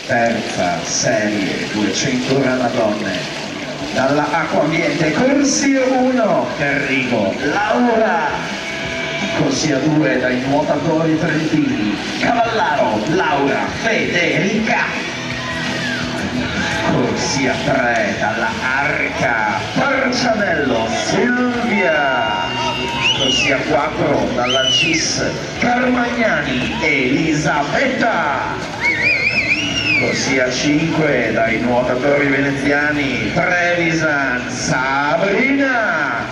Terza serie 200 Ramadonne dalla Acqua Ambiente, corsia 1 Terrigo Laura, corsia 2 dai nuotatori trentini Cavallaro Laura Federica, corsia 3 dalla Arca Parcianello Silvia, corsia 4 dalla GIS Carmagnani Elisabetta, corsia 5 dai nuotatori veneziani Trevisan Sabrina,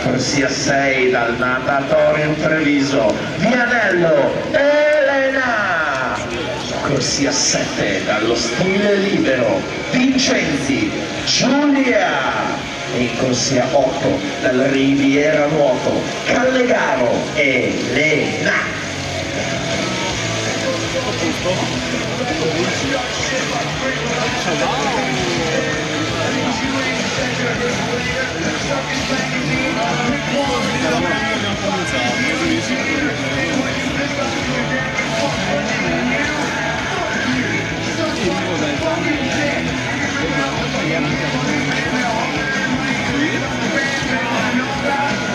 corsia 6 dal natatorium Treviso Vianello Elena, corsia 7 dallo stile libero Vincenzi Giulia e in corsia 8 dal Riviera Nuoto Callegaro Elena.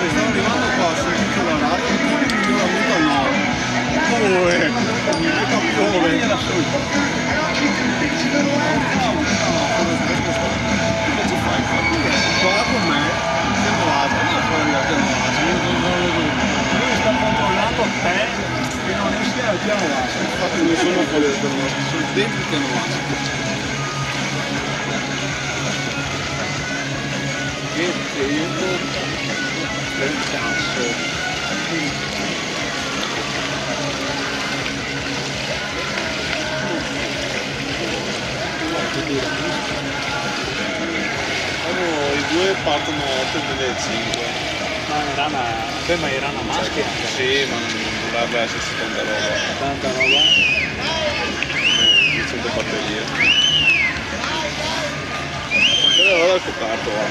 Stavo arrivando qua, ho sentito la radio, mica piove. Qua con me, siamo là, lui sta controllando te che non esci al piano basso. Infatti non sono fuori dal piano basso, sono dentro il piano basso. Che tempo del cazzo. I due partono 8.500. Ma erano maschi anche. Sì, ma non dovrebbe esserci tanta roba. Tanta roba. 100 batterie. Però vado al coperto, va.